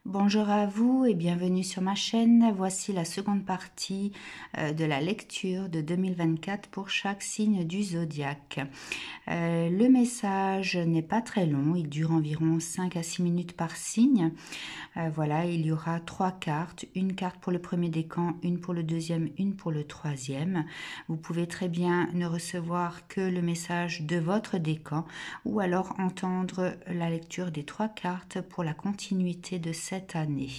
Bonjour à vous et bienvenue sur ma chaîne. Voici la seconde partie de la lecture de 2024 pour chaque signe du zodiaque. Le message n'est pas très long, il dure environ 5 à 6 minutes par signe. Voilà, il y aura 3 cartes, une carte pour le premier décan, une pour le deuxième, une pour le troisième. Vous pouvez très bien ne recevoir que le message de votre décan ou alors entendre la lecture des 3 cartes pour la continuité de cette année.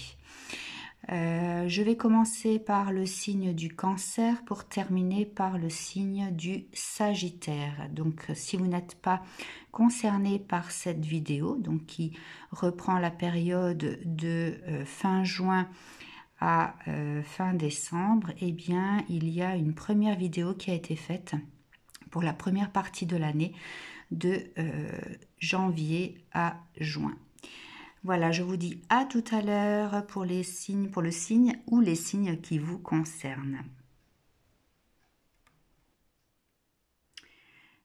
Je vais commencer par le signe du Cancer pour terminer par le signe du Sagittaire. Donc si vous n'êtes pas concerné par cette vidéo, donc qui reprend la période de fin juin à fin décembre, eh bien il y a une première vidéo qui a été faite pour la première partie de l'année de janvier à juin. Voilà, je vous dis à tout à l'heure pour les signes, pour le signe ou les signes qui vous concernent.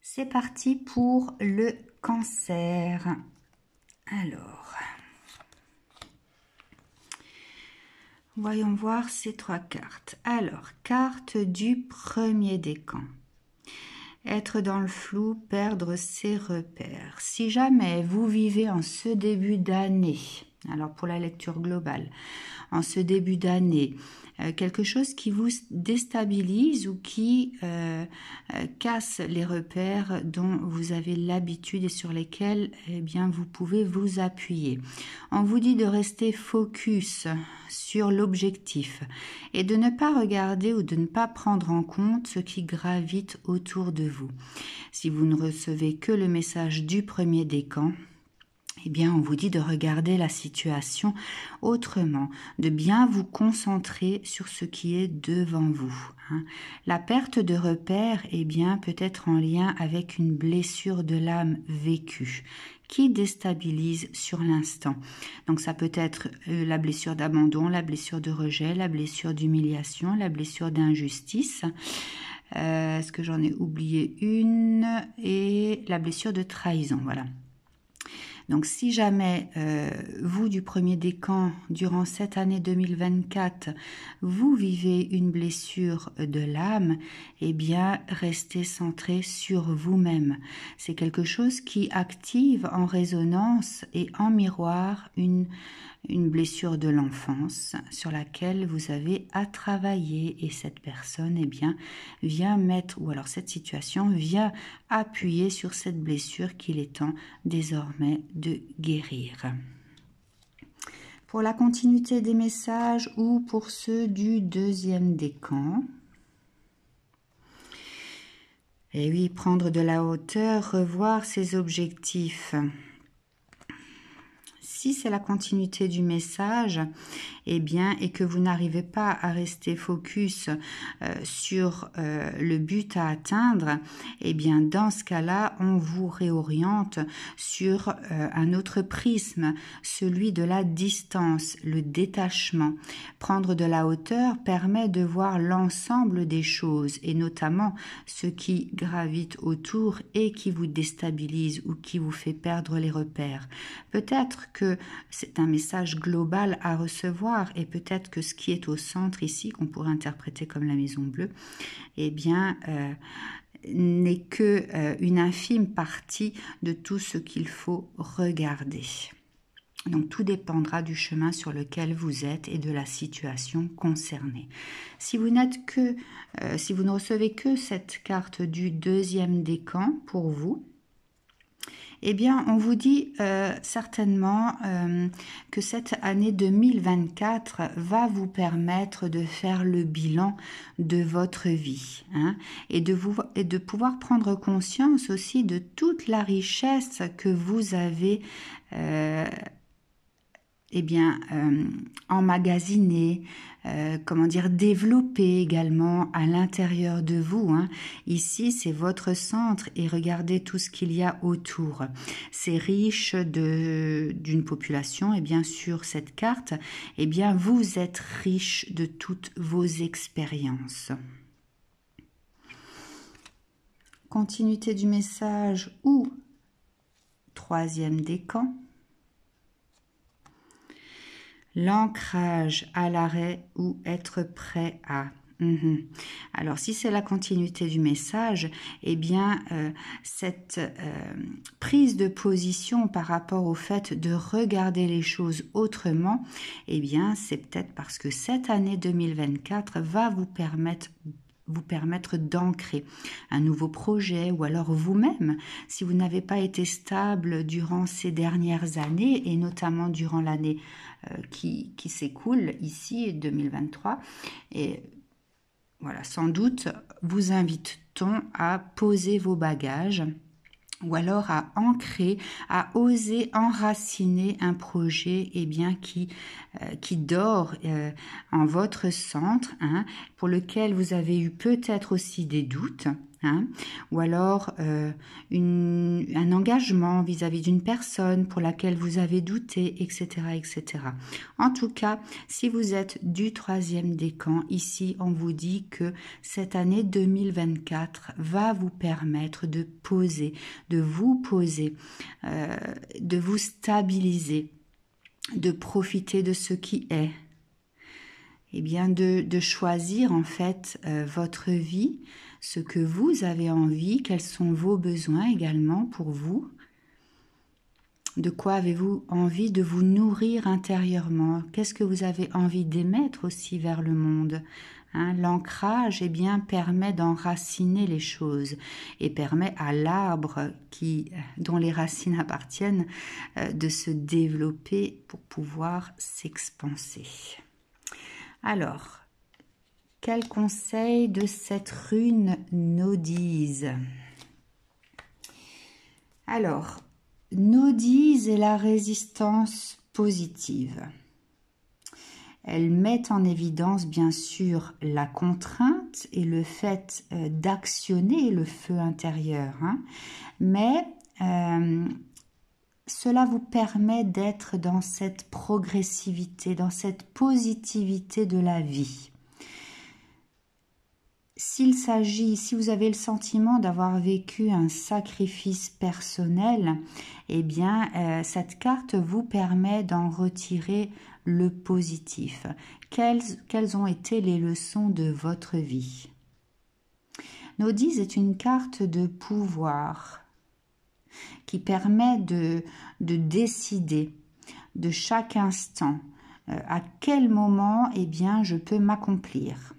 C'est parti pour le Cancer. Alors, voyons voir ces 3 cartes. Alors, carte du premier décan. Être dans le flou, perdre ses repères. Si jamais vous vivez en ce début d'année, alors pour la lecture globale, en ce début d'année, quelque chose qui vous déstabilise ou qui casse les repères dont vous avez l'habitude et sur lesquels eh bien, vous pouvez vous appuyer. On vous dit de rester focus sur l'objectif et de ne pas regarder ou de ne pas prendre en compte ce qui gravite autour de vous. Si vous ne recevez que le message du premier décan, eh bien, on vous dit de regarder la situation autrement, de bien vous concentrer sur ce qui est devant vous. La perte de repères, eh bien, peut être en lien avec une blessure de l'âme vécue qui déstabilise sur l'instant. Donc, ça peut être la blessure d'abandon, la blessure de rejet, la blessure d'humiliation, la blessure d'injustice. Est-ce que j'en ai oublié une? Et la blessure de trahison, voilà. Donc si jamais vous du premier décan, durant cette année 2024, vous vivez une blessure de l'âme, eh bien restez centré sur vous-même. C'est quelque chose qui active en résonance et en miroir une blessure de l'enfance sur laquelle vous avez à travailler et cette personne eh bien, vient mettre, ou alors cette situation vient appuyer sur cette blessure qu'il est temps désormais de guérir. Pour la continuité des messages ou pour ceux du deuxième décan, et oui, prendre de la hauteur, revoir ses objectifs. Si c'est la continuité du message, eh bien, et que vous n'arrivez pas à rester focus sur le but à atteindre, eh bien, dans ce cas-là, on vous réoriente sur un autre prisme, celui de la distance, le détachement. Prendre de la hauteur permet de voir l'ensemble des choses, et notamment ce qui gravite autour et qui vous déstabilise ou qui vous fait perdre les repères. Peut-être que c'est un message global à recevoir et peut-être que ce qui est au centre ici, qu'on pourrait interpréter comme la maison bleue, eh bien, n'est que une infime partie de tout ce qu'il faut regarder. Donc tout dépendra du chemin sur lequel vous êtes et de la situation concernée. Si vous n'êtes que, si vous ne recevez que cette carte du deuxième décan pour vous, eh bien, on vous dit certainement que cette année 2024 va vous permettre de faire le bilan de votre vie et de pouvoir prendre conscience aussi de toute la richesse que vous avez emmagasiné, développé également à l'intérieur de vous. Ici, c'est votre centre et regardez tout ce qu'il y a autour. C'est riche d'une population et bien sûr cette carte, eh bien vous êtes riche de toutes vos expériences. Continuité du message ou troisième décan. L'ancrage à l'arrêt ou être prêt à. Alors, si c'est la continuité du message, eh bien, cette prise de position par rapport au fait de regarder les choses autrement, eh bien, c'est peut-être parce que cette année 2024 va vous permettre d'ancrer un nouveau projet ou alors vous-même, si vous n'avez pas été stable durant ces dernières années et notamment durant l'année qui s'écoule ici, 2023, et voilà, sans doute vous invite-t-on à poser vos bagages ou alors à ancrer, à oser enraciner un projet qui dort en votre centre, hein, pour lequel vous avez eu peut-être aussi des doutes, hein, ou alors un engagement vis-à-vis d'une personne pour laquelle vous avez douté, etc., etc. En tout cas, si vous êtes du 3e décan, ici on vous dit que cette année 2024 va vous permettre de poser, de vous poser, de vous stabiliser, de profiter de ce qui est, et bien de choisir en fait votre vie, ce que vous avez envie, quels sont vos besoins également pour vous, de quoi avez-vous envie de vous nourrir intérieurement, qu'est-ce que vous avez envie d'émettre aussi vers le monde. Hein, l'ancrage permet d'enraciner les choses et permet à l'arbre dont les racines appartiennent de se développer pour pouvoir s'expanser. Alors, quel conseil de cette rune Nodise? Alors, Nodise est la résistance positive. Elle met en évidence bien sûr la contrainte et le fait d'actionner le feu intérieur, hein, mais cela vous permet d'être dans cette progressivité, dans cette positivité de la vie. Si vous avez le sentiment d'avoir vécu un sacrifice personnel, eh bien, cette carte vous permet d'en retirer le positif. Quelles ont été les leçons de votre vie? Nodise est une carte de pouvoir qui permet de décider de chaque instant à quel moment je peux m'accomplir.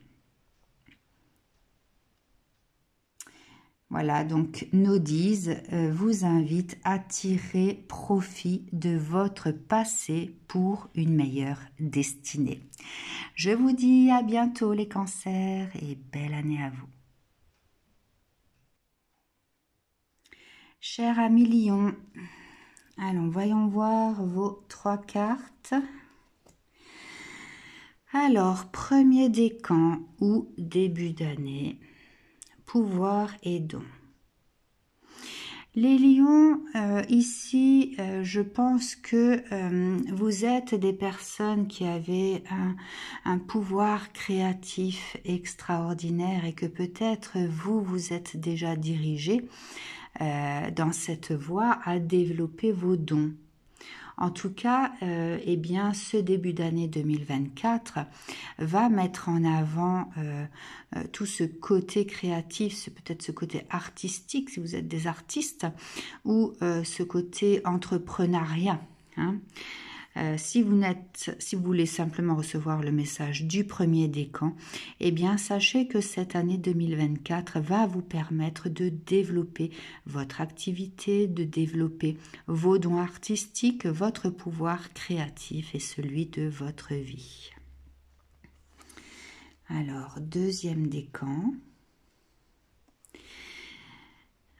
Voilà, donc Nodise vous invite à tirer profit de votre passé pour une meilleure destinée. Je vous dis à bientôt les cancers et belle année à vous. Cher ami Lion, allons, voyons voir vos 3 cartes. Alors, premier décan ou début d'année, pouvoir et don. Les lions, ici, je pense que vous êtes des personnes qui avaient un pouvoir créatif extraordinaire et que peut-être vous êtes déjà dirigé dans cette voie à développer vos dons. En tout cas, ce début d'année 2024 va mettre en avant tout ce côté créatif, peut-être ce côté artistique si vous êtes des artistes, ou ce côté entrepreneuriat. Hein. Si vous voulez simplement recevoir le message du premier décan, sachez que cette année 2024 va vous permettre de développer votre activité, de développer vos dons artistiques, votre pouvoir créatif et celui de votre vie. Alors, deuxième décan.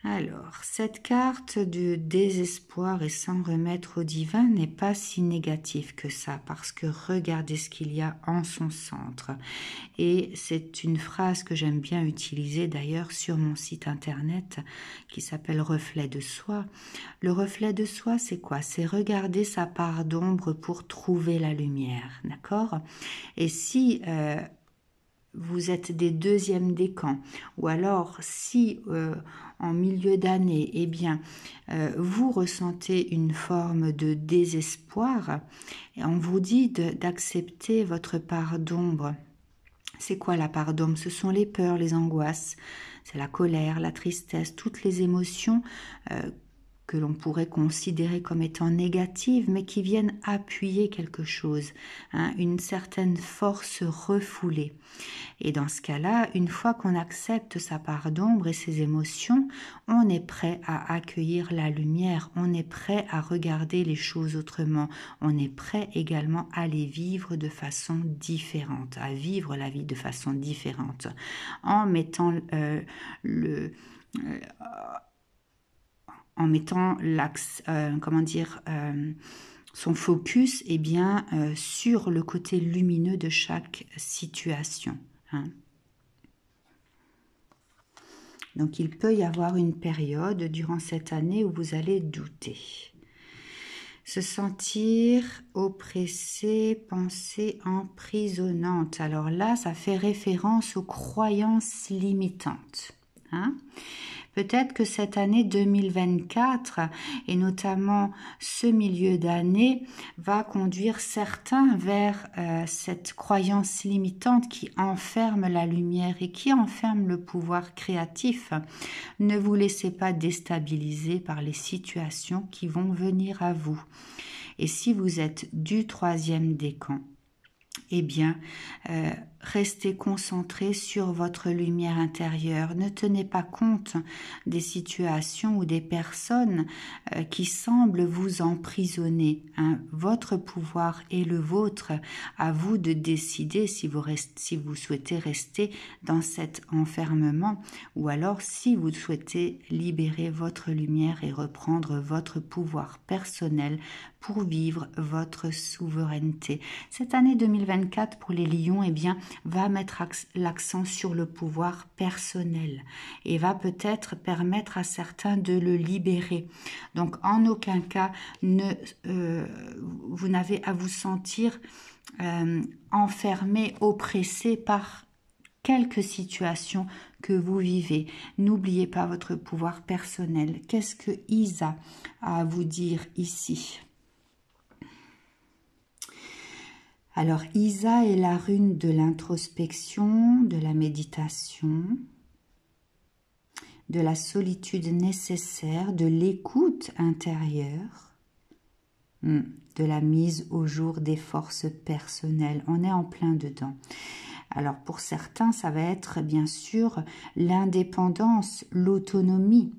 Alors, cette carte de désespoir et sans remettre au divin n'est pas si négative que ça, parce que regardez ce qu'il y a en son centre. Et c'est une phrase que j'aime bien utiliser d'ailleurs sur mon site internet qui s'appelle Reflet de soi. Le reflet de soi, c'est quoi? C'est regarder sa part d'ombre pour trouver la lumière, d'accord? Et si vous êtes des deuxièmes décans, ou alors si en milieu d'année, eh bien, vous ressentez une forme de désespoir, et on vous dit d'accepter votre part d'ombre. C'est quoi la part d'ombre? Ce sont les peurs, les angoisses, c'est la colère, la tristesse, toutes les émotions que l'on pourrait considérer comme étant négatives, mais qui viennent appuyer quelque chose, hein, une certaine force refoulée. Et dans ce cas-là, une fois qu'on accepte sa part d'ombre et ses émotions, on est prêt à accueillir la lumière, on est prêt à regarder les choses autrement, on est prêt également à les vivre de façon différente, à vivre la vie de façon différente, en mettant l'axe, son focus bien, sur le côté lumineux de chaque situation. Hein. Donc il peut y avoir une période durant cette année où vous allez douter. Se sentir oppressé, pensée emprisonnante. Alors là, ça fait référence aux croyances limitantes. Hein. Peut-être que cette année 2024, et notamment ce milieu d'année, va conduire certains vers cette croyance limitante qui enferme la lumière et qui enferme le pouvoir créatif. Ne vous laissez pas déstabiliser par les situations qui vont venir à vous. Et si vous êtes du troisième décan, eh bien, restez concentré sur votre lumière intérieure. Ne tenez pas compte des situations ou des personnes qui semblent vous emprisonner. Hein. Votre pouvoir est le vôtre. À vous de décider si vous souhaitez rester dans cet enfermement ou alors si vous souhaitez libérer votre lumière et reprendre votre pouvoir personnel pour vivre votre souveraineté. Cette année 2024 pour les lions, eh bien, va mettre l'accent sur le pouvoir personnel et va peut-être permettre à certains de le libérer. Donc, en aucun cas, vous n'avez à vous sentir enfermé, oppressé par quelques situations que vous vivez. N'oubliez pas votre pouvoir personnel. Qu'est-ce que Isa a à vous dire ici ? Alors, Isa est la rune de l'introspection, de la méditation, de la solitude nécessaire, de l'écoute intérieure, de la mise au jour des forces personnelles. On est en plein dedans. Alors, pour certains, ça va être bien sûr l'indépendance, l'autonomie.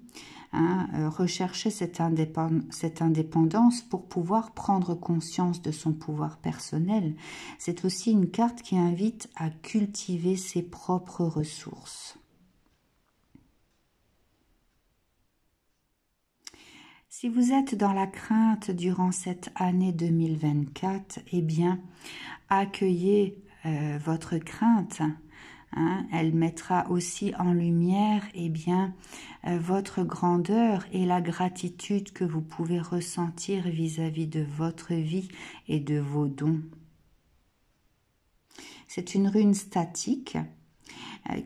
Hein, rechercher cette indépendance pour pouvoir prendre conscience de son pouvoir personnel. C'est aussi une carte qui invite à cultiver ses propres ressources. Si vous êtes dans la crainte durant cette année 2024, eh bien, accueillez votre crainte. Hein, elle mettra aussi en lumière votre grandeur et la gratitude que vous pouvez ressentir vis-à-vis de votre vie et de vos dons. C'est une rune statique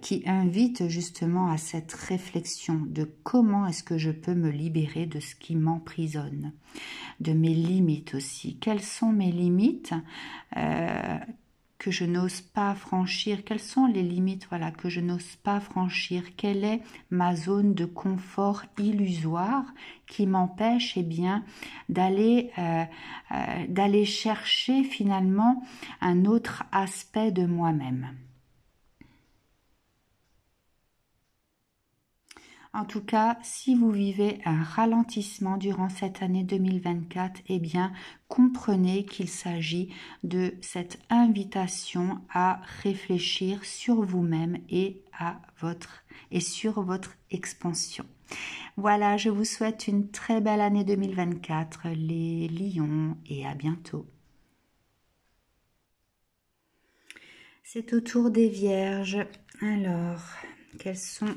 qui invite justement à cette réflexion de comment est-ce que je peux me libérer de ce qui m'emprisonne, de mes limites aussi. Quelles sont mes limites que je n'ose pas franchir? Quelles sont les limites que je n'ose pas franchir? Quelle est ma zone de confort illusoire qui m'empêche d'aller chercher finalement un autre aspect de moi-même? En tout cas, si vous vivez un ralentissement durant cette année 2024, eh bien, comprenez qu'il s'agit de cette invitation à réfléchir sur vous-même et sur votre expansion. Voilà, je vous souhaite une très belle année 2024, les lions, et à bientôt. C'est au tour des vierges. Alors, quelles sont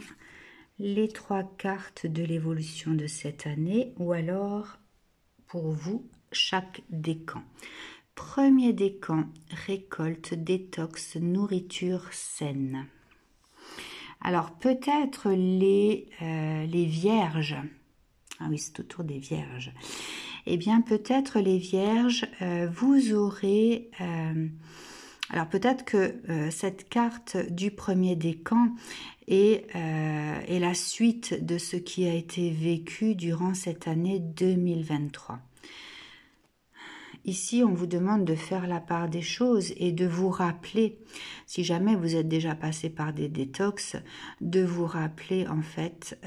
les 3 cartes de l'évolution de cette année, ou alors pour vous chaque décan? Premier décan, récolte, détox, nourriture saine. Alors peut-être les vierges, ah oui c'est autour des vierges, eh bien peut-être les vierges, vous aurez, alors peut-être que cette carte du premier décan est la suite de ce qui a été vécu durant cette année 2023. Ici, on vous demande de faire la part des choses et de vous rappeler, si jamais vous êtes déjà passé par des détox, de vous rappeler en fait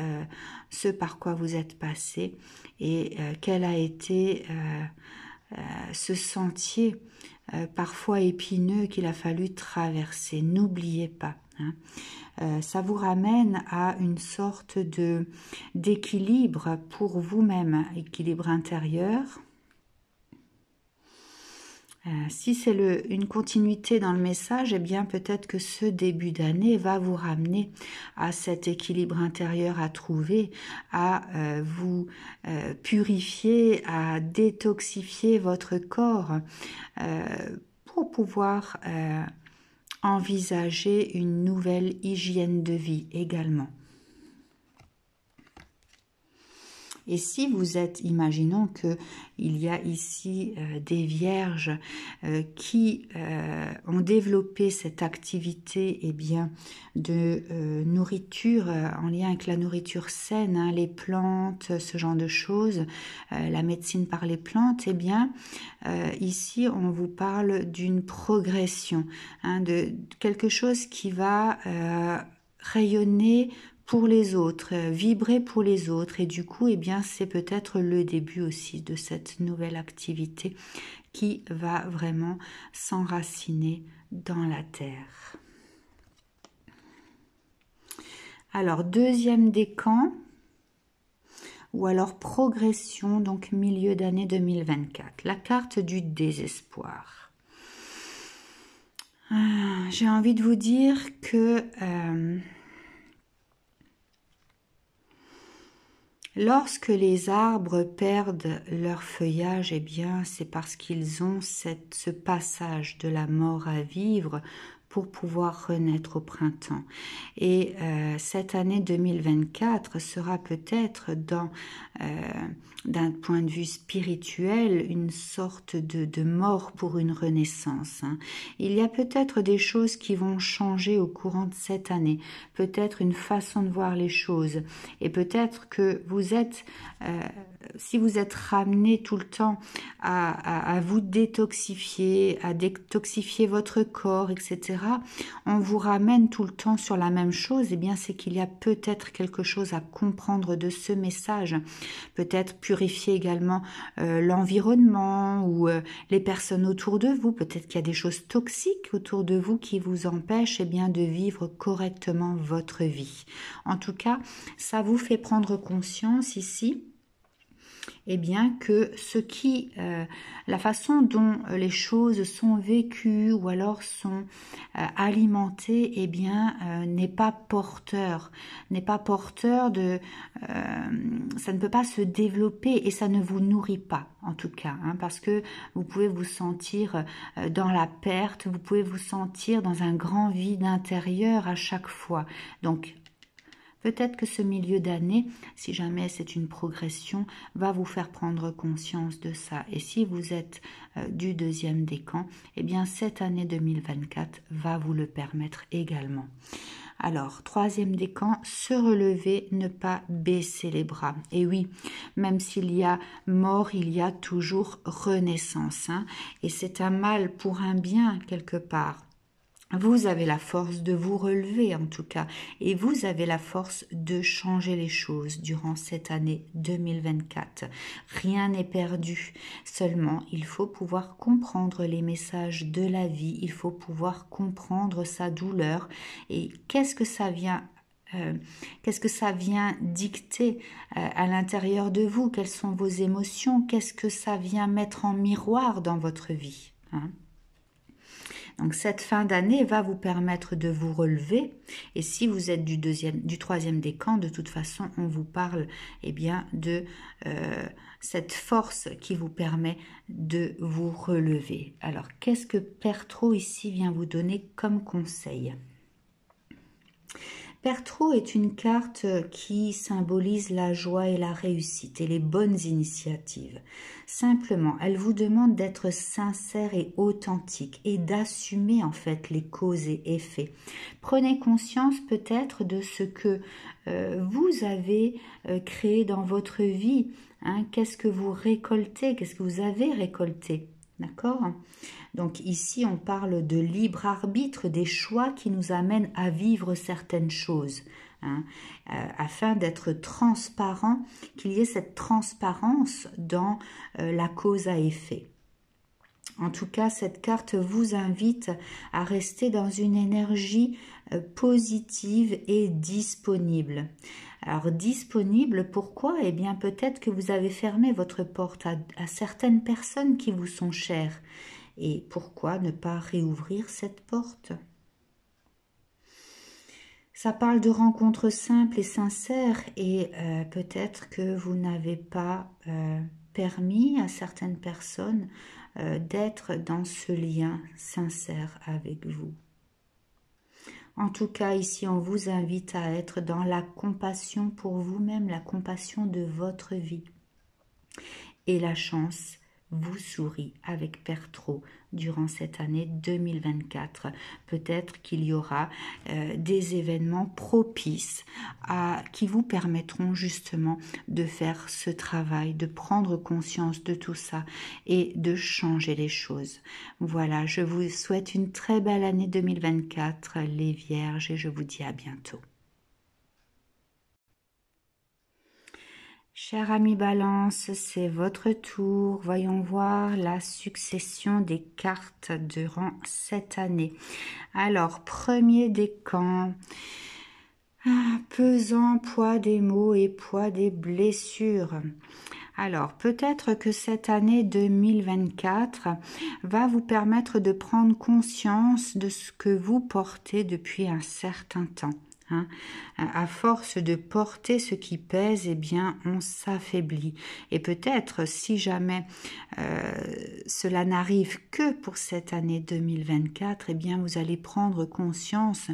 ce par quoi vous êtes passé et quel a été ce sentier parfois épineux qu'il a fallu traverser. N'oubliez pas. Ça vous ramène à une sorte d'équilibre pour vous-même, équilibre intérieur. Si c'est une continuité dans le message, eh bien peut-être que ce début d'année va vous ramener à cet équilibre intérieur à trouver, à vous purifier, à détoxifier votre corps pour pouvoir envisager une nouvelle hygiène de vie également. Et si vous êtes, imaginons qu'il y a ici des vierges qui ont développé cette activité de nourriture en lien avec la nourriture saine, hein, les plantes, ce genre de choses, la médecine par les plantes, ici on vous parle d'une progression, hein, de quelque chose qui va rayonner pour les autres, vibrer pour les autres, et du coup, c'est peut-être le début aussi de cette nouvelle activité qui va vraiment s'enraciner dans la terre. Alors, deuxième décan, ou alors progression, donc milieu d'année 2024, la carte du désespoir. J'ai envie de vous dire que lorsque les arbres perdent leur feuillage, c'est parce qu'ils ont ce passage de la mort à vivre pour pouvoir renaître au printemps. Et cette année 2024 sera peut-être d'un point de vue spirituel une sorte de mort pour une renaissance. Hein. Il y a peut-être des choses qui vont changer au courant de cette année, peut-être une façon de voir les choses, et peut-être que vous êtes, si vous êtes ramené tout le temps à vous détoxifier, à détoxifier votre corps, etc., on vous ramène tout le temps sur la même chose, c'est qu'il y a peut-être quelque chose à comprendre de ce message. Peut-être purifier également l'environnement ou les personnes autour de vous. Peut-être qu'il y a des choses toxiques autour de vous qui vous empêchent de vivre correctement votre vie. En tout cas, ça vous fait prendre conscience ici que la façon dont les choses sont vécues ou alors sont alimentées, n'est pas porteur de, ça ne peut pas se développer et ça ne vous nourrit pas en tout cas, hein, parce que vous pouvez vous sentir dans la perte, vous pouvez vous sentir dans un grand vide intérieur à chaque fois. Donc peut-être que ce milieu d'année, si jamais c'est une progression, va vous faire prendre conscience de ça. Et si vous êtes du deuxième décan, cette année 2024 va vous le permettre également. Alors, troisième décan, se relever, ne pas baisser les bras. Et oui, même s'il y a mort, il y a toujours renaissance. Hein, et c'est un mal pour un bien quelque part. Vous avez la force de vous relever en tout cas et vous avez la force de changer les choses durant cette année 2024. Rien n'est perdu, seulement il faut pouvoir comprendre les messages de la vie, il faut pouvoir comprendre sa douleur et qu'est-ce que ça vient dicter à l'intérieur de vous, quelles sont vos émotions, qu'est-ce que ça vient mettre en miroir dans votre vie, hein? Donc cette fin d'année va vous permettre de vous relever. Et si vous êtes du troisième décan, de toute façon, on vous parle eh bien, de cette force qui vous permet de vous relever. Alors, qu'est-ce que Père Trou ici vient vous donner comme conseil ? Père Trou est une carte qui symbolise la joie et la réussite et les bonnes initiatives. Simplement, elle vous demande d'être sincère et authentique et d'assumer en fait les causes et effets. Prenez conscience peut-être de ce que vous avez créé dans votre vie. Hein, qu'est-ce que vous récoltez? Qu'est-ce que vous avez récolté? D'accord ? Donc ici, on parle de libre arbitre, des choix qui nous amènent à vivre certaines choses, hein, afin d'être transparent, qu'il y ait cette transparence dans la cause à effet. En tout cas, cette carte vous invite à rester dans une énergie positive et disponible. Alors, disponible, pourquoi? Eh bien, peut-être que vous avez fermé votre porte à certaines personnes qui vous sont chères. Et pourquoi ne pas réouvrir cette porte? Ça parle de rencontres simples et sincères et peut-être que vous n'avez pas permis à certaines personnes d'être dans ce lien sincère avec vous. En tout cas, ici, on vous invite à être dans la compassion pour vous-même, la compassion de votre vie. Et la chance vous sourit avec Père Trou durant cette année 2024. Peut-être qu'il y aura des événements propices qui vous permettront justement de faire ce travail, de prendre conscience de tout ça et de changer les choses. Voilà, je vous souhaite une très belle année 2024, les Vierges, et je vous dis à bientôt. Cher ami Balance, c'est votre tour. Voyons voir la succession des cartes durant cette année. Alors, premier décan. Pesant, poids des maux et poids des blessures. Alors, peut-être que cette année 2024 va vous permettre de prendre conscience de ce que vous portez depuis un certain temps. Hein. À force de porter ce qui pèse, eh bien, on s'affaiblit. Et peut-être, si jamais cela n'arrive que pour cette année 2024, eh bien, vous allez prendre conscience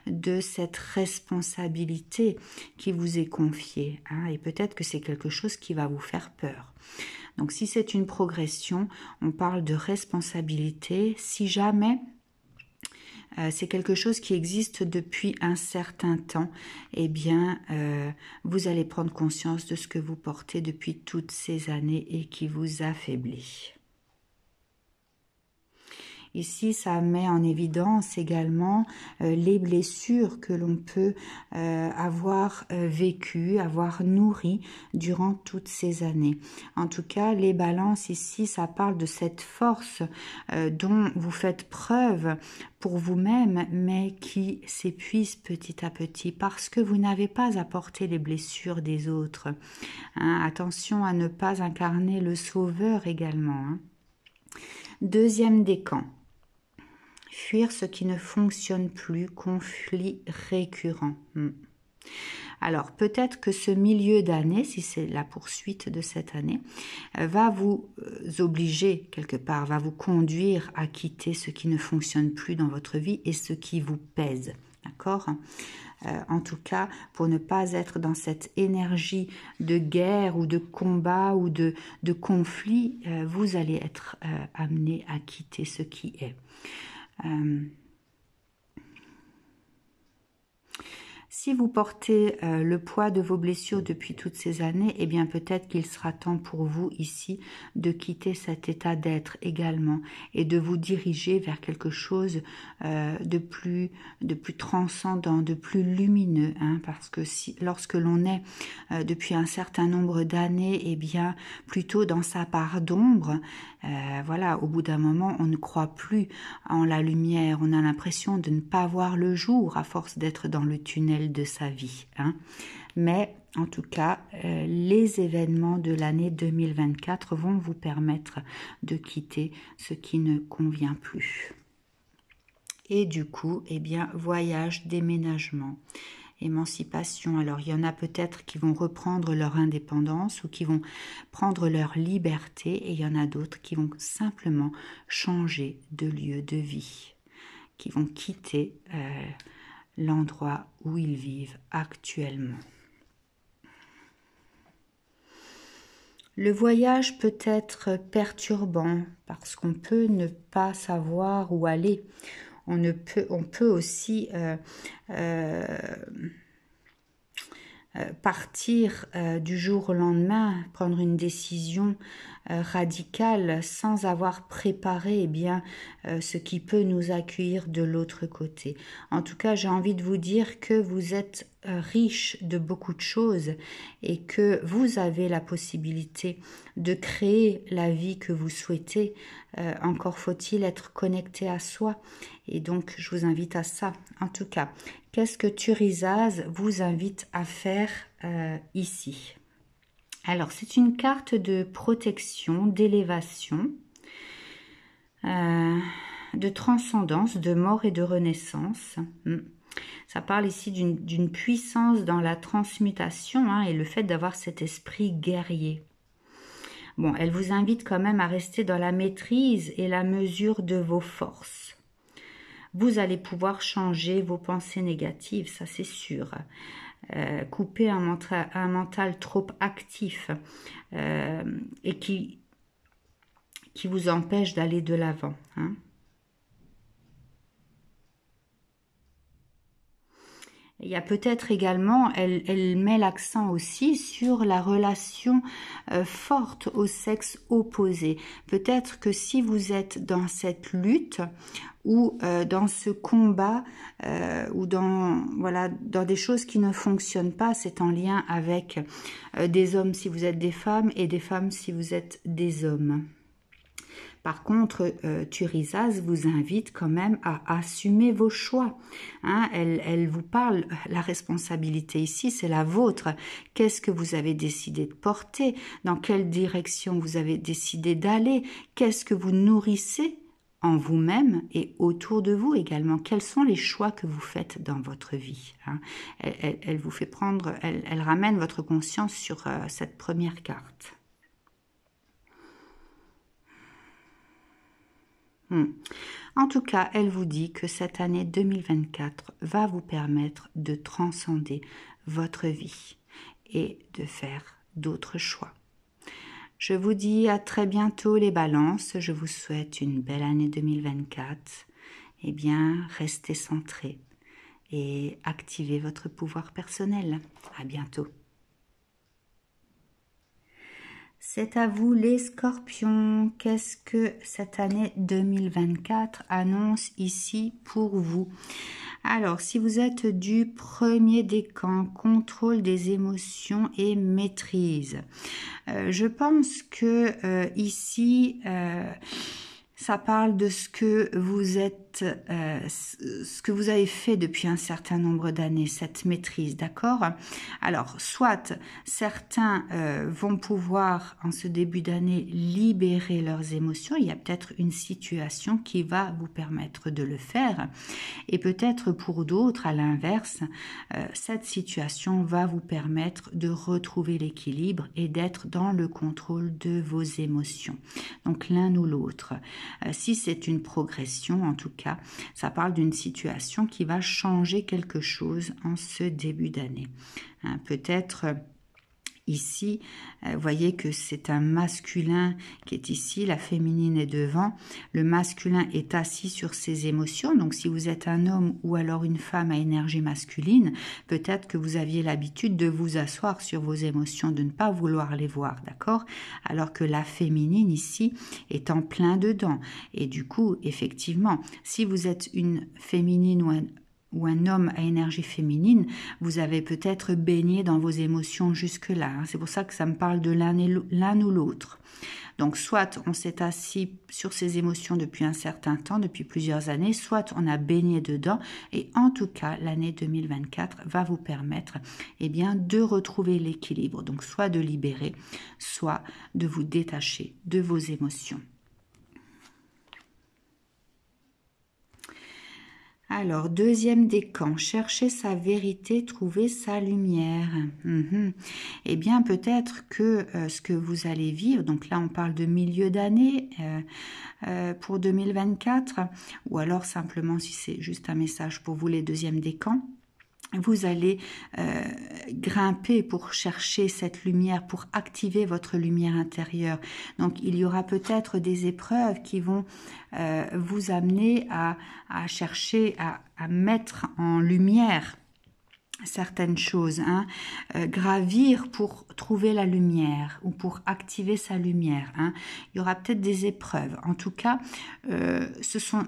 de cette responsabilité qui vous est confiée. Hein. Et peut-être que c'est quelque chose qui va vous faire peur. Donc, si c'est une progression, on parle de responsabilité. Si jamais c'est quelque chose qui existe depuis un certain temps, eh bien, vous allez prendre conscience de ce que vous portez depuis toutes ces années et qui vous affaiblit. Ici, ça met en évidence également les blessures que l'on peut avoir vécues, avoir nourries durant toutes ces années. En tout cas, les balances ici, ça parle de cette force dont vous faites preuve pour vous-même, mais qui s'épuise petit à petit parce que vous n'avez pas apporté les blessures des autres. Hein, attention à ne pas incarner le sauveur également. Hein. Deuxième décan. Fuir ce qui ne fonctionne plus, conflit récurrent. Alors, peut-être que ce milieu d'année, si c'est la poursuite de cette année, va vous obliger, quelque part, va vous conduire à quitter ce qui ne fonctionne plus dans votre vie et ce qui vous pèse. D'accord ? En tout cas, pour ne pas être dans cette énergie de guerre ou de combat ou de conflit, vous allez être amené à quitter ce qui est. Si vous portez le poids de vos blessures depuis toutes ces années, eh bien peut-être qu'il sera temps pour vous ici de quitter cet état d'être également et de vous diriger vers quelque chose de plus transcendant, de plus lumineux. Hein, parce que lorsque l'on est depuis un certain nombre d'années, eh bien plutôt dans sa part d'ombre, voilà, au bout d'un moment, on ne croit plus en la lumière, on a l'impression de ne pas voir le jour à force d'être dans le tunnel de sa vie. Hein. Mais en tout cas, les événements de l'année 2024 vont vous permettre de quitter ce qui ne convient plus. Et du coup, eh bien, voyage, déménagement, émancipation. Alors, il y en a peut-être qui vont reprendre leur indépendance ou qui vont prendre leur liberté, et il y en a d'autres qui vont simplement changer de lieu de vie, qui vont quitter l'endroit où ils vivent actuellement. Le voyage peut être perturbant parce qu'on peut ne pas savoir où aller. On peut aussi partir du jour au lendemain, prendre une décision radicale sans avoir préparé ce qui peut nous accueillir de l'autre côté. En tout cas, j'ai envie de vous dire que vous êtes riche de beaucoup de choses et que vous avez la possibilité de créer la vie que vous souhaitez. Encore faut-il être connecté à soi. Et donc, je vous invite à ça. En tout cas, qu'est-ce que Thurisaz vous invite à faire ici? Alors, c'est une carte de protection, d'élévation, de transcendance, de mort et de renaissance. Ça parle ici d'une puissance dans la transmutation et le fait d'avoir cet esprit guerrier. Bon, elle vous invite quand même à rester dans la maîtrise et la mesure de vos forces. Vous allez pouvoir changer vos pensées négatives, ça c'est sûr. Couper un mental trop actif et qui vous empêche d'aller de l'avant. Il y a peut-être également, elle met l'accent aussi sur la relation forte au sexe opposé. Peut-être que si vous êtes dans cette lutte ou dans ce combat ou dans des choses qui ne fonctionnent pas, c'est en lien avec des hommes si vous êtes des femmes et des femmes si vous êtes des hommes. Par contre, Thurisaz vous invite quand même à assumer vos choix. Elle vous parle, la responsabilité ici, c'est la vôtre. Qu'est-ce que vous avez décidé de porter? Dans quelle direction vous avez décidé d'aller? Qu'est-ce que vous nourrissez en vous-même et autour de vous également? Quels sont les choix que vous faites dans votre vie? Elle vous fait prendre, elle ramène votre conscience sur cette première carte. En tout cas, elle vous dit que cette année 2024 va vous permettre de transcender votre vie et de faire d'autres choix. Je vous dis à très bientôt les balances. Je vous souhaite une belle année 2024. Eh bien, restez centrés et activez votre pouvoir personnel. À bientôt. C'est à vous les scorpions. Qu'est-ce que cette année 2024 annonce ici pour vous? Alors, si vous êtes du premier décan, contrôle des émotions et maîtrise, je pense que ici, ça parle de ce que vous êtes, ce que vous avez fait depuis un certain nombre d'années, cette maîtrise, d'accord? Alors, soit certains vont pouvoir, en ce début d'année, libérer leurs émotions. Il y a peut-être une situation qui va vous permettre de le faire. Et peut-être pour d'autres, à l'inverse, cette situation va vous permettre de retrouver l'équilibre et d'être dans le contrôle de vos émotions. Donc, l'un ou l'autre. Si c'est une progression, en tout cas, ça parle d'une situation qui va changer quelque chose en ce début d'année. Peut-être ici, vous voyez que c'est un masculin qui est ici, la féminine est devant, le masculin est assis sur ses émotions, donc si vous êtes un homme ou alors une femme à énergie masculine, peut-être que vous aviez l'habitude de vous asseoir sur vos émotions, de ne pas vouloir les voir, d'accord? Alors que la féminine ici est en plein dedans, et du coup, effectivement, si vous êtes une féminine ou un homme à énergie féminine, vous avez peut-être baigné dans vos émotions jusque-là. C'est pour ça que ça me parle de l'un ou l'autre. Donc, soit on s'est assis sur ses émotions depuis un certain temps, depuis plusieurs années, soit on a baigné dedans. Et en tout cas, l'année 2024 va vous permettre de retrouver l'équilibre. Donc, soit de libérer, soit de vous détacher de vos émotions. Alors, deuxième décan, chercher sa vérité, trouver sa lumière. Eh bien, peut-être que ce que vous allez vivre, donc là on parle de milieu d'année pour 2024, ou alors simplement si c'est juste un message pour vous les deuxièmes décans, vous allez grimper pour chercher cette lumière, pour activer votre lumière intérieure. Donc, il y aura peut-être des épreuves qui vont vous amener à chercher, à mettre en lumière certaines choses, hein, gravir pour trouver la lumière ou pour activer sa lumière, hein. Il y aura peut-être des épreuves. En tout cas,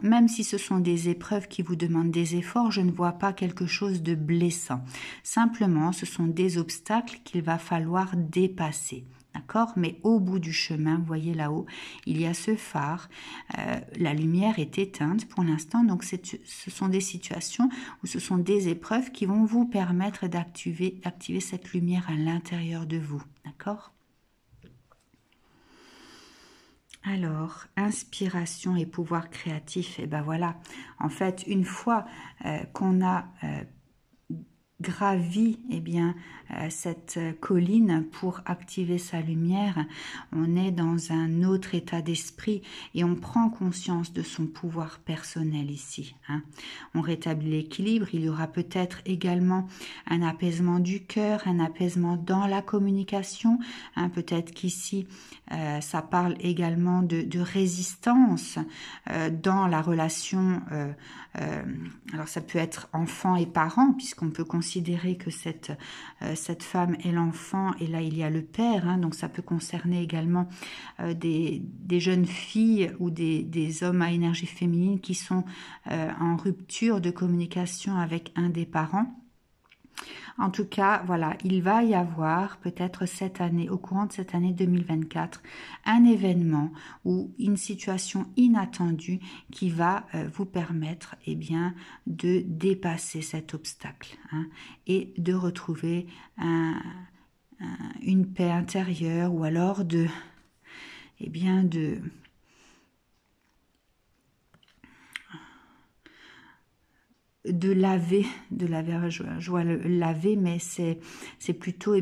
même si ce sont des épreuves qui vous demandent des efforts, je ne vois pas quelque chose de blessant. Simplement, ce sont des obstacles qu'il va falloir dépasser. D'accord? Mais au bout du chemin, vous voyez là-haut, il y a ce phare. La lumière est éteinte pour l'instant. Donc, ce sont des situations ou ce sont des épreuves qui vont vous permettre d'activer cette lumière à l'intérieur de vous. D'accord? Alors, inspiration et pouvoir créatif. Et ben voilà, en fait, une fois qu'on a gravi cette colline pour activer sa lumière, on est dans un autre état d'esprit et on prend conscience de son pouvoir personnel ici, hein. On rétablit l'équilibre, il y aura peut-être également un apaisement du cœur, un apaisement dans la communication, hein. Peut-être qu'ici ça parle également de résistance dans la relation, alors ça peut être enfant et parent, puisqu'on peut considérer que cette femme est l'enfant et là il y a le père, hein, donc ça peut concerner également des jeunes filles ou des hommes à énergie féminine qui sont en rupture de communication avec un des parents. En tout cas, voilà, il va y avoir peut-être cette année, au courant de cette année 2024, un événement ou une situation inattendue qui va vous permettre de dépasser cet obstacle, hein, et de retrouver une paix intérieure ou alors de laver, je vois le laver, mais c'est plutôt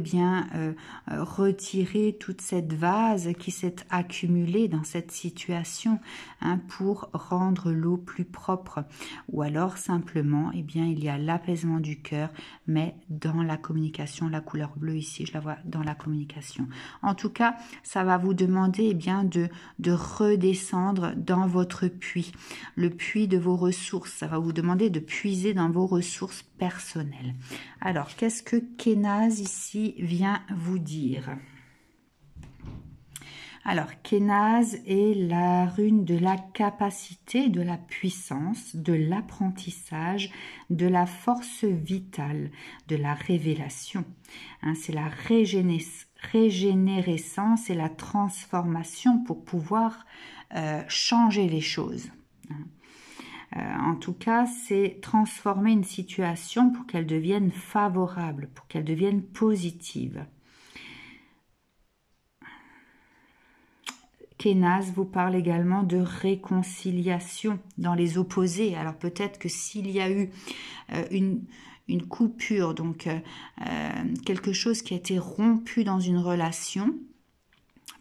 retirer toute cette vase qui s'est accumulée dans cette situation, hein, pour rendre l'eau plus propre. Ou alors simplement, il y a l'apaisement du cœur, mais dans la communication, la couleur bleue ici, je la vois dans la communication. En tout cas, ça va vous demander de redescendre dans votre puits, le puits de vos ressources. Ça va vous demander de puiser dans vos ressources personnelles. Alors, qu'est-ce que Kénaz ici vient vous dire? Alors, Kénaz est la rune de la capacité, de la puissance, de l'apprentissage, de la force vitale, de la révélation, hein, c'est la régénérescence et la transformation pour pouvoir changer les choses. En tout cas, c'est transformer une situation pour qu'elle devienne favorable, pour qu'elle devienne positive. Kénaz vous parle également de réconciliation dans les opposés. Alors peut-être que s'il y a eu une coupure, donc quelque chose qui a été rompu dans une relation,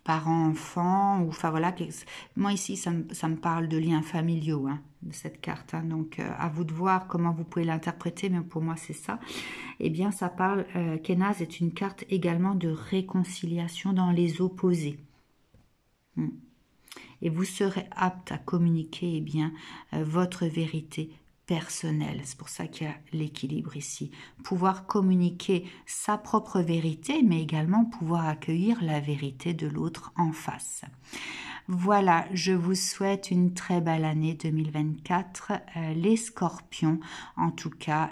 parent-enfant, ou enfin voilà, moi ici ça me parle de liens familiaux, hein, de cette carte, hein, donc à vous de voir comment vous pouvez l'interpréter, mais pour moi c'est ça. Eh bien ça parle, Kénaz est une carte également de réconciliation dans les opposés. Et vous serez apte à communiquer votre vérité personnelle. C'est pour ça qu'il y a l'équilibre ici. Pouvoir communiquer sa propre vérité, mais également pouvoir accueillir la vérité de l'autre en face. Voilà, je vous souhaite une très belle année 2024. Les scorpions, en tout cas,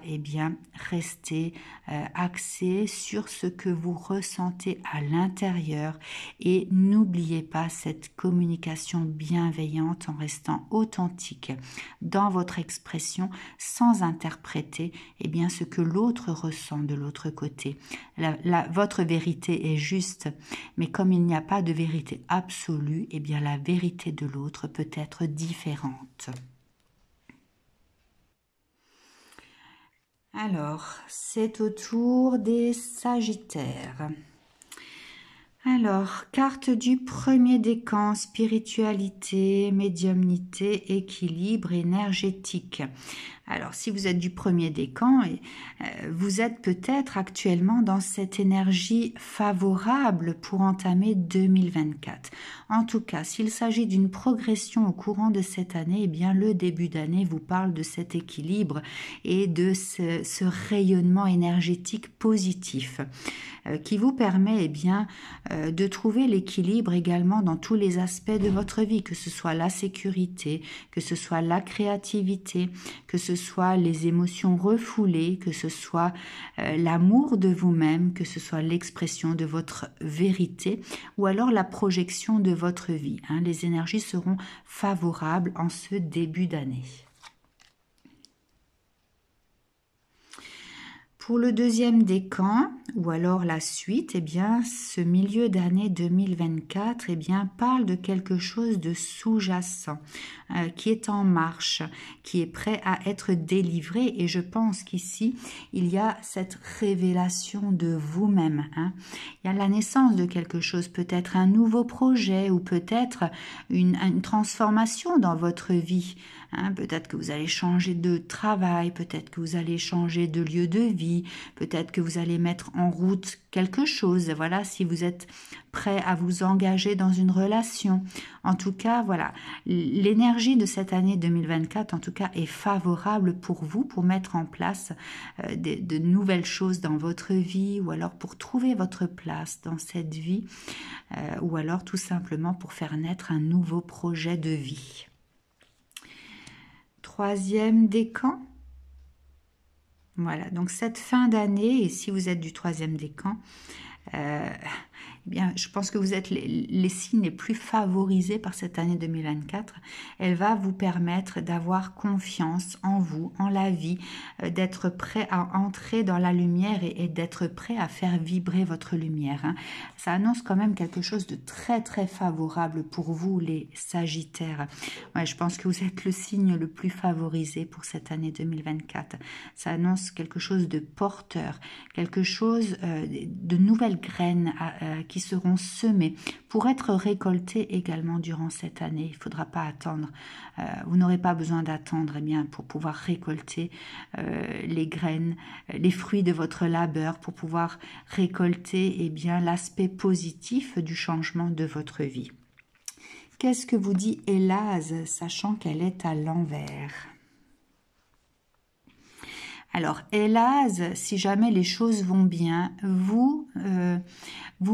restez axés sur ce que vous ressentez à l'intérieur et n'oubliez pas cette communication bienveillante en restant authentique dans votre expression sans interpréter ce que l'autre ressent de l'autre côté. Votre vérité est juste, mais comme il n'y a pas de vérité absolue, la vérité de l'autre peut être différente. Alors, c'est au tour des Sagittaires. Alors, carte du premier décan, spiritualité, médiumnité, équilibre énergétique. Alors, si vous êtes du premier décan, vous êtes peut-être actuellement dans cette énergie favorable pour entamer 2024. En tout cas, s'il s'agit d'une progression au courant de cette année, eh bien, le début d'année vous parle de cet équilibre et de ce rayonnement énergétique positif qui vous permet bien, de trouver l'équilibre également dans tous les aspects de votre vie, que ce soit la sécurité, que ce soit la créativité, que ce soit les émotions refoulées, que ce soit l'amour de vous-même, que ce soit l'expression de votre vérité ou alors la projection de votre vie. Les énergies seront favorables en ce début d'année. Pour le deuxième décan, ou alors la suite, eh bien, ce milieu d'année 2024 eh bien, parle de quelque chose de sous-jacent, qui est en marche, qui est prêt à être délivré. Et je pense qu'ici, il y a cette révélation de vous-même. Il y a la naissance de quelque chose, peut-être un nouveau projet ou peut-être une transformation dans votre vie. Peut-être que vous allez changer de travail, peut-être que vous allez changer de lieu de vie, peut-être que vous allez mettre en route quelque chose. Voilà, si vous êtes prêt à vous engager dans une relation. En tout cas, voilà, l'énergie de cette année 2024, en tout cas, est favorable pour vous, pour mettre en place de nouvelles choses dans votre vie, ou alors pour trouver votre place dans cette vie, ou alors tout simplement pour faire naître un nouveau projet de vie. Troisième décan. Voilà, donc cette fin d'année, et si vous êtes du troisième décan, eh bien, je pense que vous êtes les signes les plus favorisés par cette année 2024. Elle va vous permettre d'avoir confiance en vous, en la vie, d'être prêt à entrer dans la lumière et d'être prêt à faire vibrer votre lumière. Ça annonce quand même quelque chose de très très favorable pour vous, les Sagittaires. Ouais, je pense que vous êtes le signe le plus favorisé pour cette année 2024. Ça annonce quelque chose de porteur, quelque chose de nouvelles graines qui seront semées pour être récoltées également durant cette année. Il ne faudra pas attendre, vous n'aurez pas besoin d'attendre pour pouvoir récolter les graines, les fruits de votre labeur, pour pouvoir récolter l'aspect positif du changement de votre vie. Qu'est-ce que vous dit Élase, sachant qu'elle est à l'envers ? Alors, Élase, si jamais les choses vont bien, vous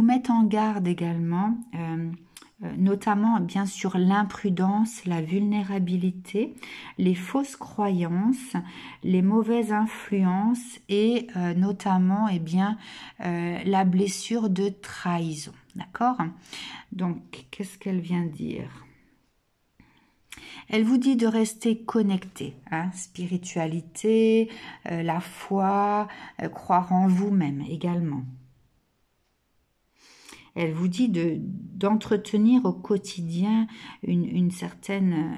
met en garde également, notamment bien sûr l'imprudence, la vulnérabilité, les fausses croyances, les mauvaises influences et notamment la blessure de trahison. D'accord ? Donc, qu'est-ce qu'elle vient dire ? Elle vous dit de rester connecté, spiritualité, la foi, croire en vous-même également. Elle vous dit d'entretenir au quotidien une certaine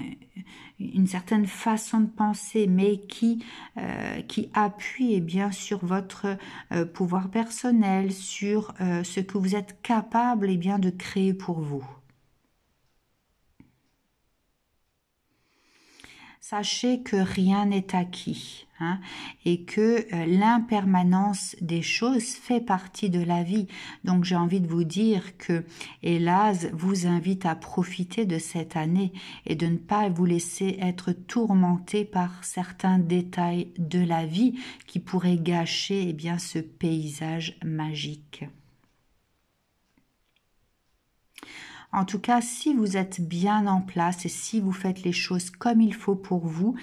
façon de penser, mais qui appuie sur votre pouvoir personnel, sur ce que vous êtes capable de créer pour vous. Sachez que rien n'est acquis et que l'impermanence des choses fait partie de la vie. Donc j'ai envie de vous dire que Élase vous invite à profiter de cette année et de ne pas vous laisser être tourmenté par certains détails de la vie qui pourraient gâcher ce paysage magique. En tout cas, si vous êtes bien en place et si vous faites les choses comme il faut pour vous,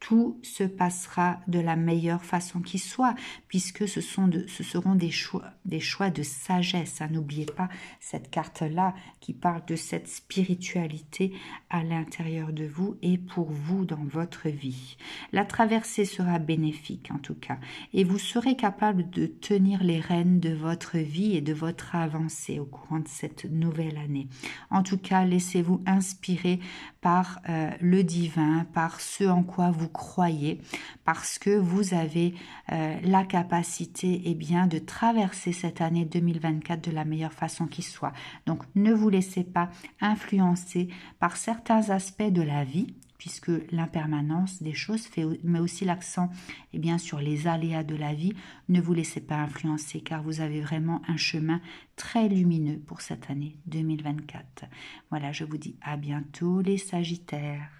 tout se passera de la meilleure façon qui soit, puisque ce seront des choix de sagesse. N'oubliez pas cette carte-là qui parle de cette spiritualité à l'intérieur de vous et pour vous dans votre vie. La traversée sera bénéfique en tout cas, et vous serez capable de tenir les rênes de votre vie et de votre avancée au courant de cette nouvelle année. En tout cas, laissez-vous inspirer par le divin, par ce en quoi vous croyez, parce que vous avez la capacité eh bien, de traverser cette année 2024 de la meilleure façon qui soit. Donc ne vous laissez pas influencer par certains aspects de la vie, puisque l'impermanence des choses met aussi l'accent eh bien, sur les aléas de la vie. Ne vous laissez pas influencer car vous avez vraiment un chemin très lumineux pour cette année 2024. Voilà, je vous dis à bientôt les Sagittaires.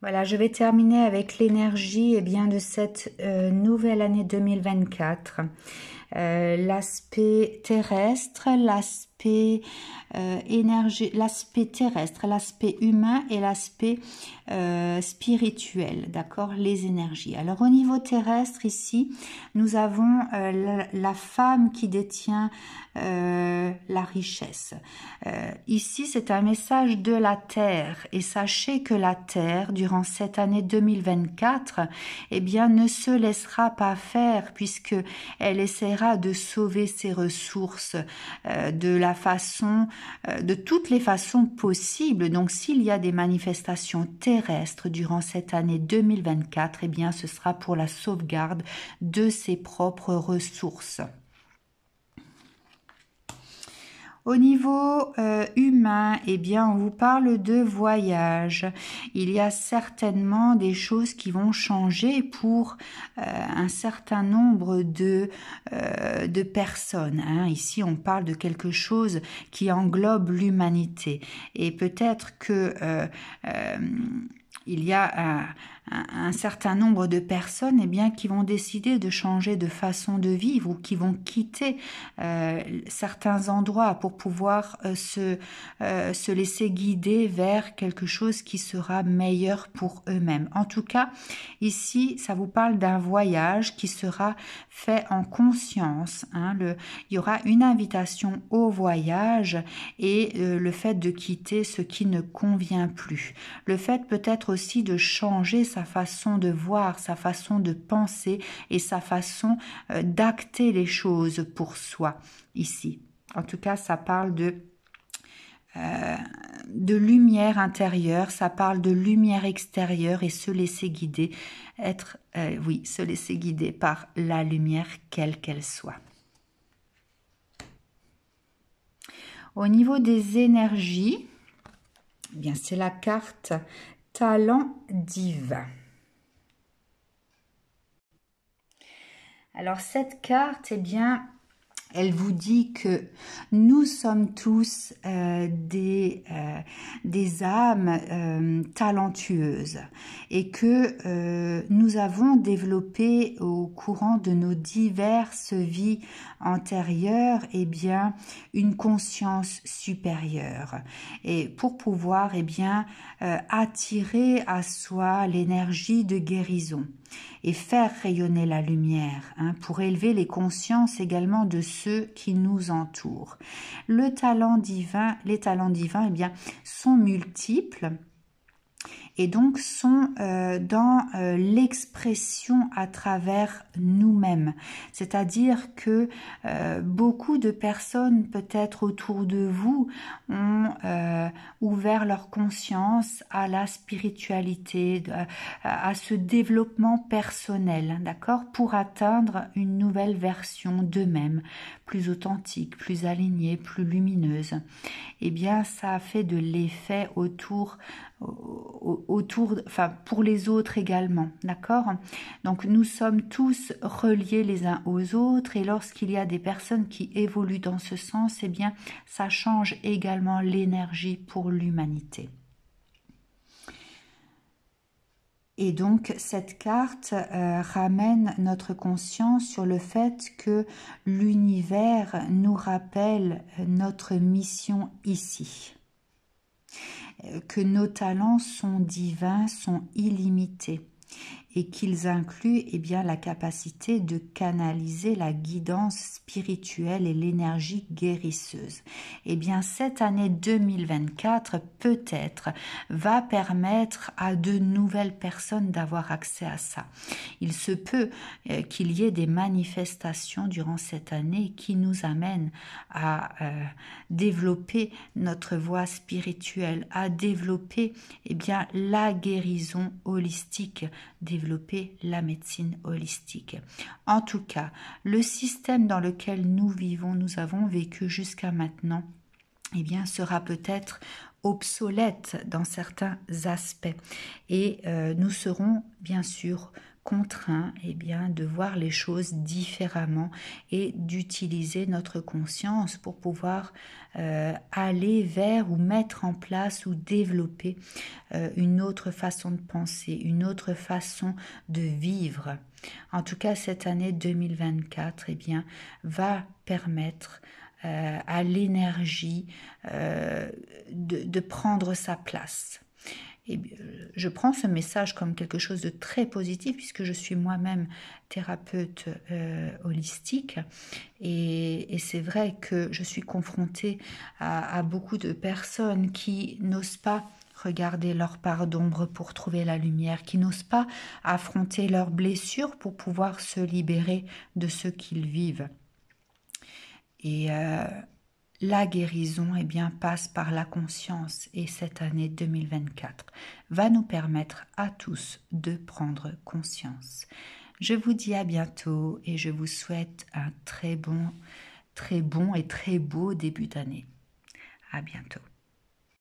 Voilà, je vais terminer avec l'énergie eh bien, de cette nouvelle année 2024. L'aspect terrestre, l'aspect énergie, l'aspect terrestre, l'aspect humain et l'aspect spirituel, d'accord, les énergies. Alors au niveau terrestre ici, nous avons la femme qui détient la richesse. Ici, c'est un message de la Terre et sachez que la Terre, durant cette année 2024, eh bien, ne se laissera pas faire puisque elle essaiera de sauver ses ressources de toutes les façons possibles. Donc, s'il y a des manifestations terrestres durant cette année 2024, eh bien, ce sera pour la sauvegarde de ses propres ressources. Au niveau humain, eh bien, on vous parle de voyage. Il y a certainement des choses qui vont changer pour un certain nombre de personnes. Hein. Ici, on parle de quelque chose qui englobe l'humanité. Et peut-être que il y a un certain nombre de personnes eh bien, qui vont décider de changer de façon de vivre ou qui vont quitter certains endroits pour pouvoir se laisser guider vers quelque chose qui sera meilleur pour eux-mêmes. En tout cas, ici, ça vous parle d'un voyage qui sera fait en conscience. Hein. Il y aura une invitation au voyage et le fait de quitter ce qui ne convient plus. Le fait peut-être aussi de changer sa façon de voir, sa façon de penser et sa façon d'acter les choses pour soi ici. En tout cas, ça parle de lumière intérieure, ça parle de lumière extérieure et se laisser guider, se laisser guider par la lumière quelle qu'elle soit. Au niveau des énergies, eh bien c'est la carte Talent divin. Alors cette carte, eh bien, elle vous dit que nous sommes tous des âmes talentueuses et que nous avons développé au courant de nos diverses vies antérieures eh bien, une conscience supérieure et pour pouvoir eh bien, attirer à soi l'énergie de guérison et faire rayonner la lumière, hein, pour élever les consciences également de ceux qui nous entourent. Les talents divins eh bien, sont multiples et donc sont dans l'expression à travers nous-mêmes. C'est-à-dire que beaucoup de personnes peut-être autour de vous ont ouvert leur conscience à la spiritualité, à ce développement personnel, d'accord, pour atteindre une nouvelle version d'eux-mêmes, plus authentique, plus alignée, plus lumineuse. Eh bien, ça a fait de l'effet enfin pour les autres également, d'accord? Donc nous sommes tous reliés les uns aux autres et lorsqu'il y a des personnes qui évoluent dans ce sens, eh bien ça change également l'énergie pour l'humanité. Et donc cette carte ramène notre conscience sur le fait que l'univers nous rappelle notre mission ici. Que nos talents sont divins, sont illimités et qu'ils incluent eh bien, la capacité de canaliser la guidance spirituelle et l'énergie guérisseuse. Eh bien, cette année 2024, peut-être, va permettre à de nouvelles personnes d'avoir accès à ça. Il se peut qu'il y ait des manifestations durant cette année qui nous amènent à développer notre voie spirituelle, à développer eh bien, la guérison holistique, développer la médecine holistique. En tout cas, le système dans lequel nous vivons, nous avons vécu jusqu'à maintenant, eh bien, sera peut-être obsolète dans certains aspects. Et nous serons bien sûr contraints eh bien, de voir les choses différemment et d'utiliser notre conscience pour pouvoir aller vers ou mettre en place ou développer une autre façon de penser, une autre façon de vivre. En tout cas, cette année 2024 eh bien, va permettre à l'énergie de prendre sa place. Et je prends ce message comme quelque chose de très positif puisque je suis moi-même thérapeute holistique et c'est vrai que je suis confrontée à beaucoup de personnes qui n'osent pas regarder leur part d'ombre pour trouver la lumière, qui n'osent pas affronter leurs blessures pour pouvoir se libérer de ce qu'ils vivent. Et la guérison eh bien, passe par la conscience et cette année 2024 va nous permettre à tous de prendre conscience. Je vous dis à bientôt et je vous souhaite un très bon et très beau début d'année. À bientôt.